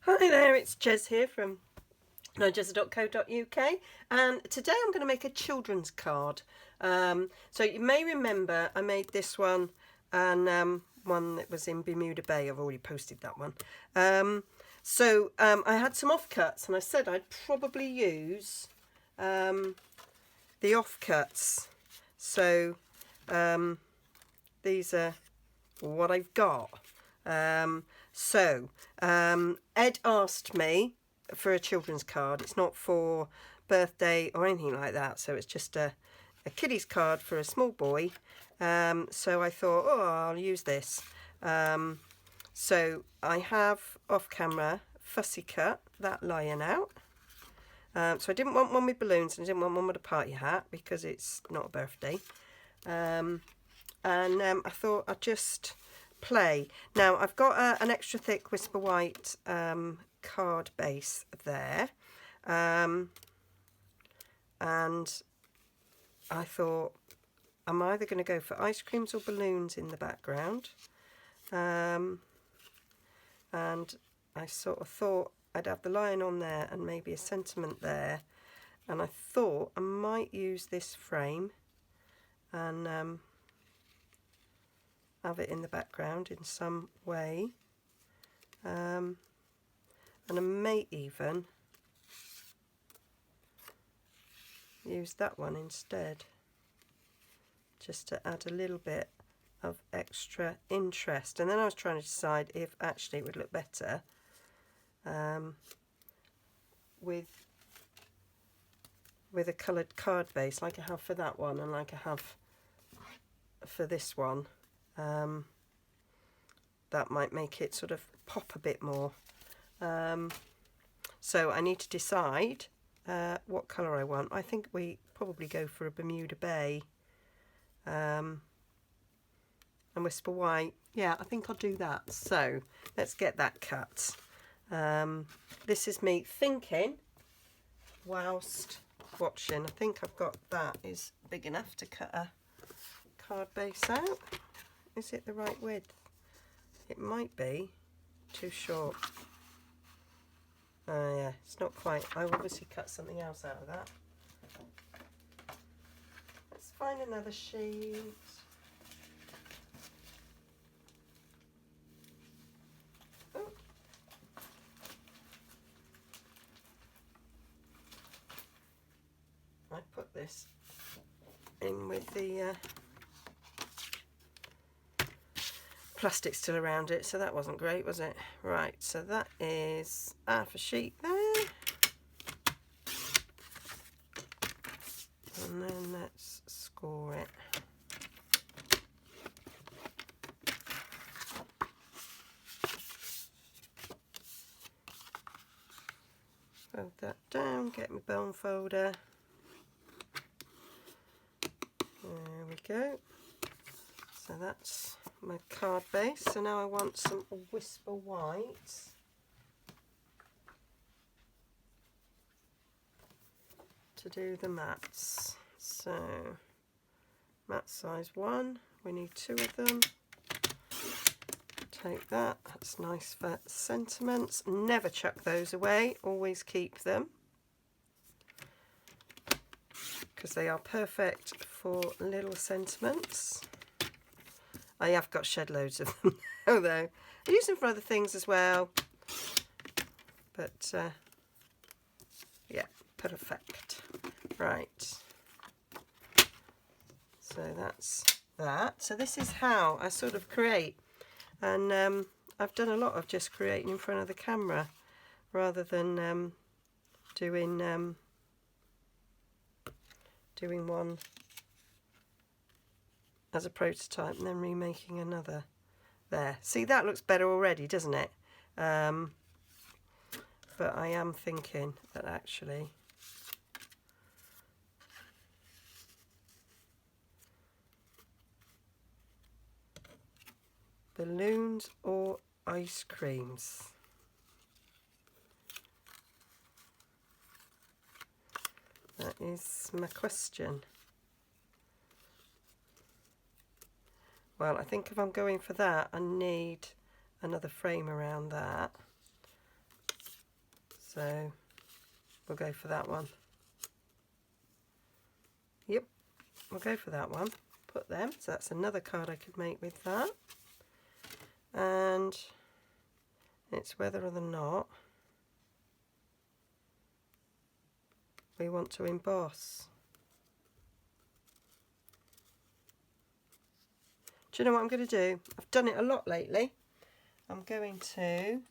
Hi there, it's Jez here from Nigezza.co.uk, and today I'm going to make a children's card. So you may remember I made this one and one that was in Bermuda Bay. I've already posted that one. I had some offcuts and I said I'd probably use the offcuts. So these are what I've got. Ed asked me for a children's card. It's not for birthday or anything like that, so it's just a kiddie's card for a small boy. So I thought, oh, I'll use this. So I have off camera fussy cut that lion out. So I didn't want one with balloons and I didn't want one with a party hat because it's not a birthday. I thought I'd just play. Now I've got an extra thick Whisper White card base there, and I thought I'm either going to go for ice creams or balloons in the background, and I sort of thought I'd have the lion on there and maybe a sentiment there, and I thought I might use this frame and have it in the background in some way, and I may even use that one instead, just to add a little bit of extra interest. And then I was trying to decide if actually it would look better with a coloured card base like I have for that one and like I have for this one. That might make it sort of pop a bit more. So I need to decide what colour I want. I think we probably go for a Bermuda Bay and Whisper White. Yeah, I think I'll do that. So let's get that cut. This is me thinking whilst watching. I think I've got that is big enough to cut a card base out. Is it the right width? It might be too short. Oh yeah, it's not quite. I obviously cut something else out of that. Let's find another sheet. Oh. I put this in with the plastic still around it, so that wasn't great, was it? Right, so that is half a sheet there, and then let's score it. Fold that down, get my bone folder. There we go. So that's my card base. So now I want some Whisper White. To do the mats. So mat size 1, we need 2 of them. Take that, that's nice for sentiments. Never chuck those away, always keep them, because they are perfect for little sentiments. I have got shed loads of them although I use them for other things as well, but yeah, perfect. Right, so that's that. So this is how I sort of create, and I've done a lot of just creating in front of the camera rather than doing one as a prototype and then remaking another. There, see, that looks better already, doesn't it? But I am thinking that actually balloons or ice creams. That is my question. Well, I think if I'm going for that, I need another frame around that. So we'll go for that one. Yep, we'll go for that one. Put them. So that's another card I could make with that. And it's whether or not we want to emboss. Do you know what I'm going to do? I've done it a lot lately. I'm going to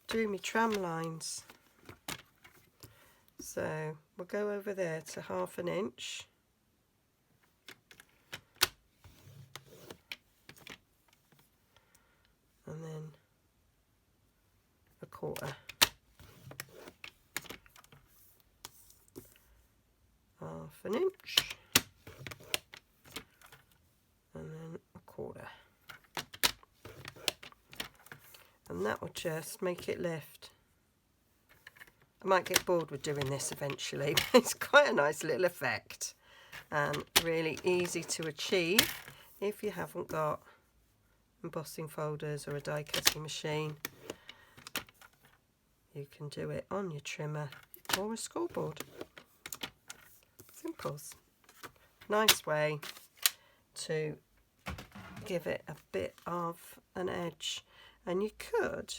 do my tram lines. So we'll go over there to 1/2 inch. And then 1/4. 1/2 inch. And then 1/4. And that will just make it lift. I might get bored with doing this eventually, but it's quite a nice little effect and really easy to achieve if you haven't got embossing folders or a die cutting machine. You can do it on your trimmer or a scoreboard. Simples. Nice way to give it a bit of an edge. And you could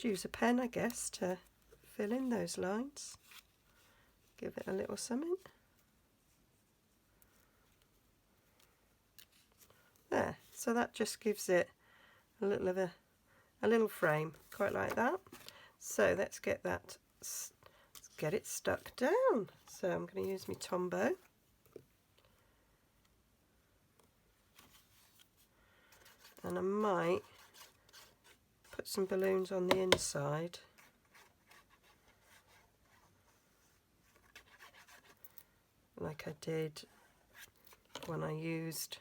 use a pen, I guess, to fill in those lines. Give it a little something. There, so that just gives it a little of a little frame, quite like that. So let's get that, let's get it stuck down. So I'm going to use my Tombow. And I might put some balloons on the inside. Like I did when I used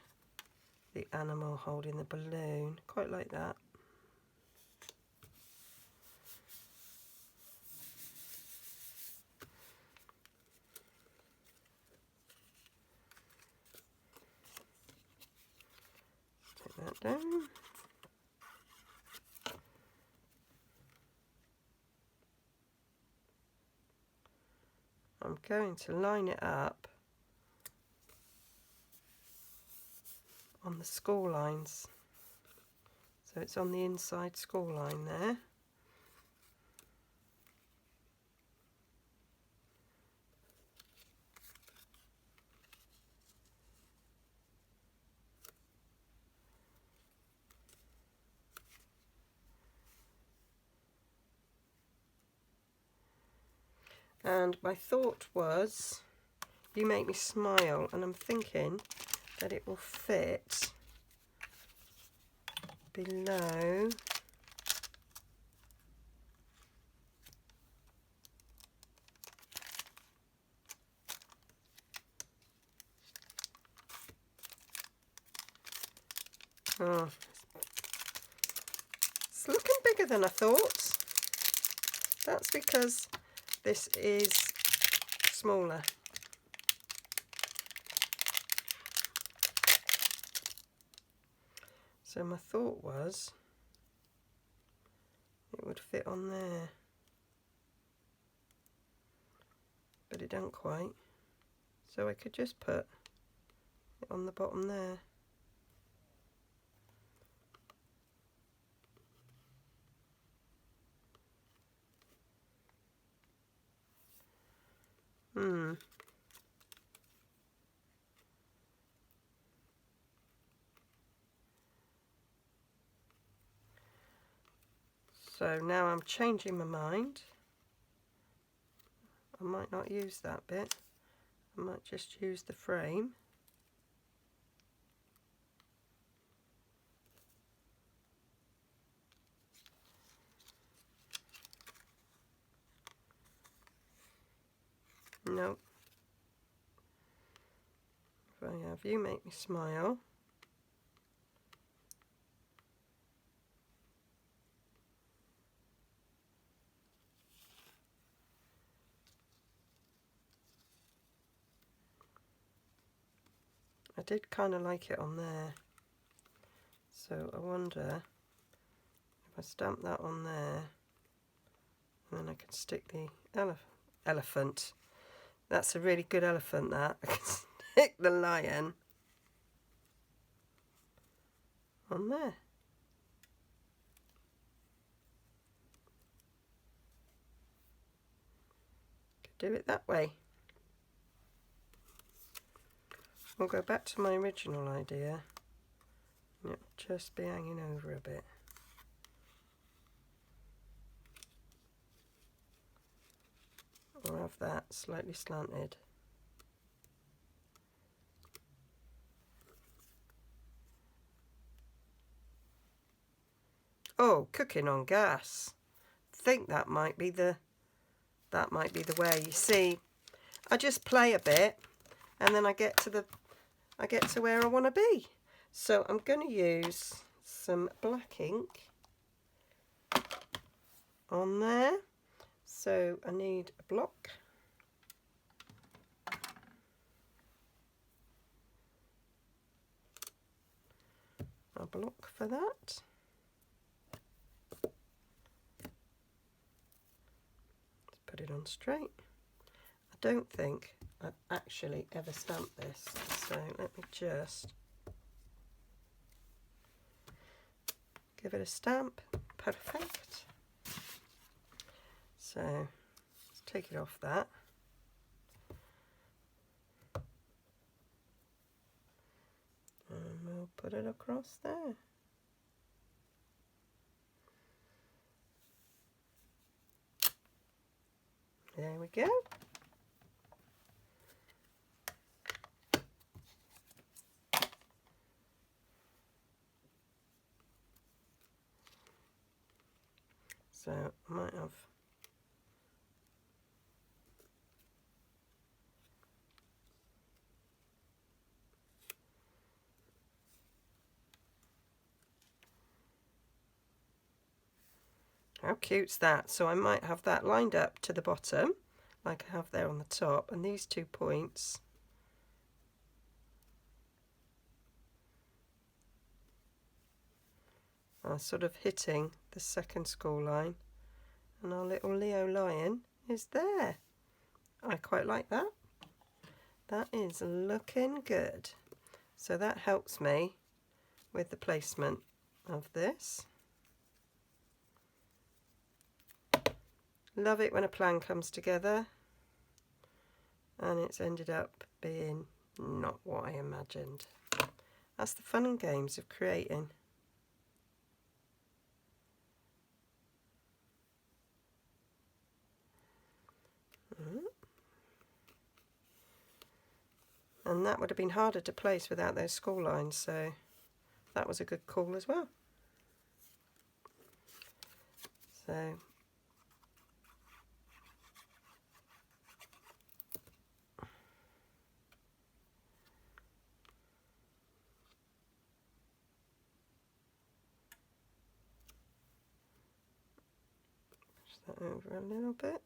the animal holding the balloon, quite like that. Take that down. I'm going to line it up on the score lines. So it's on the inside score line there. And my thought was, you make me smile, and I'm thinking that it will fit below oh, it's looking bigger than I thought. That's because this is smaller. So my thought was it would fit on there, but it don't quite. So I could just put it on the bottom there. So now I'm changing my mind. I might not use that bit. I might just use the frame. Nope. If I have you make me smile. I did kind of like it on there, so I wonder I stamp that on there, and then I can stick the elephant. That's a really good elephant, that. I can stick the lion on there. Could do it that way. We'll go back to my original idea. It'll just be hanging over a bit. I'll have that slightly slanted. Oh, cooking on gas. I think that might be the way. You see, I just play a bit, and then I get to where I want to be. So I'm going to use some black ink on there. So I need a block. A block for that. Let's put it on straight. I don't think I've actually ever stamped this, so let me just give it a stamp. Perfect. So let's take it off that. And we'll put it across there. There we go. So I might have how cute's that? So I might have that lined up to the bottom, like I have there on the top, and these 2 points are sort of hitting the second score line, and our little Leo lion is there. I quite like that. That is looking good. So that helps me with the placement of this. Love it when a plan comes together and it's ended up being not what I imagined. That's the fun and games of creating. And that would have been harder to place without those score lines, so that was a good call as well. So push that over a little bit.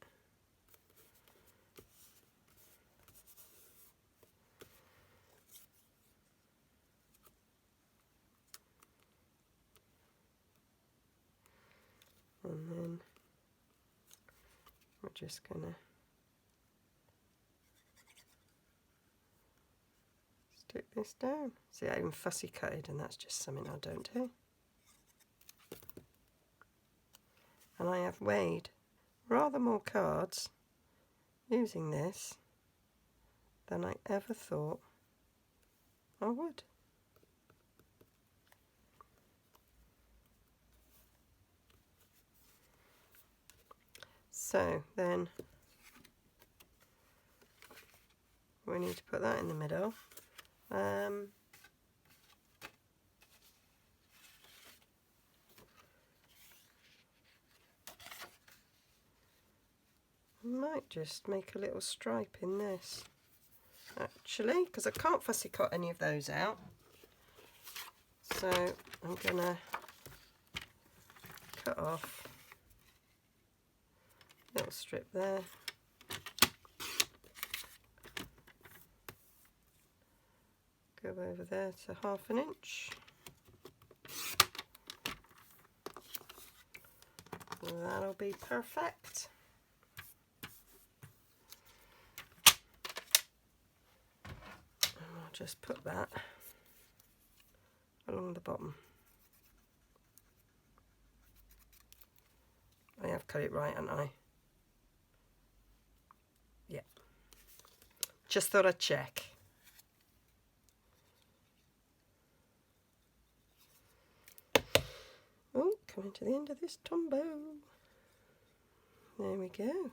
And then we're just going to stick this down. See, I even fussy cutted, and that's just something I don't do. And I have weighed rather more cards using this than I ever thought I would. So then we need to put that in the middle. I might just make a little stripe in this, actually, because I can't fussy cut any of those out. So I'm gonna cut off a little strip there. Go over there to 1/2 inch. That'll be perfect. I'll just put that along the bottom. I have cut it right, haven't I? Yeah. Just thought I'd check. Oh, coming to the end of this tombow. There we go.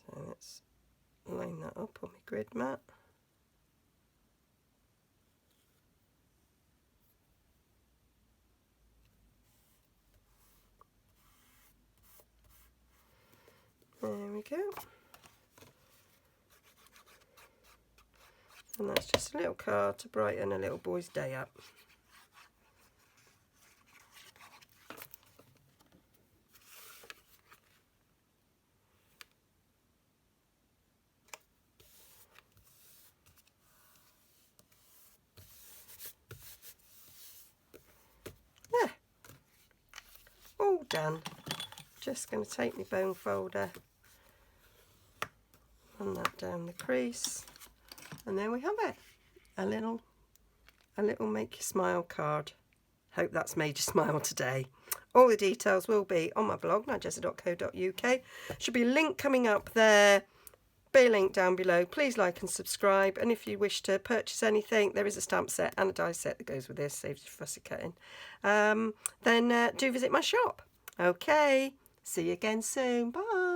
So let's line that up on my grid mat. There we go. And that's just a little card to brighten a little boy's day up. There. All done. Just going to take my bone folder, run that down the crease, and there we have it. A little make you smile card. Hope that's made you smile today. All the details will be on my blog, nigezza.co.uk. Should be a link coming up there. Be a link down below. Please like and subscribe. And if you wish to purchase anything, there is a stamp set and a die set that goes with this. Saves you fussy cutting. Then do visit my shop. Okay. See you again soon. Bye.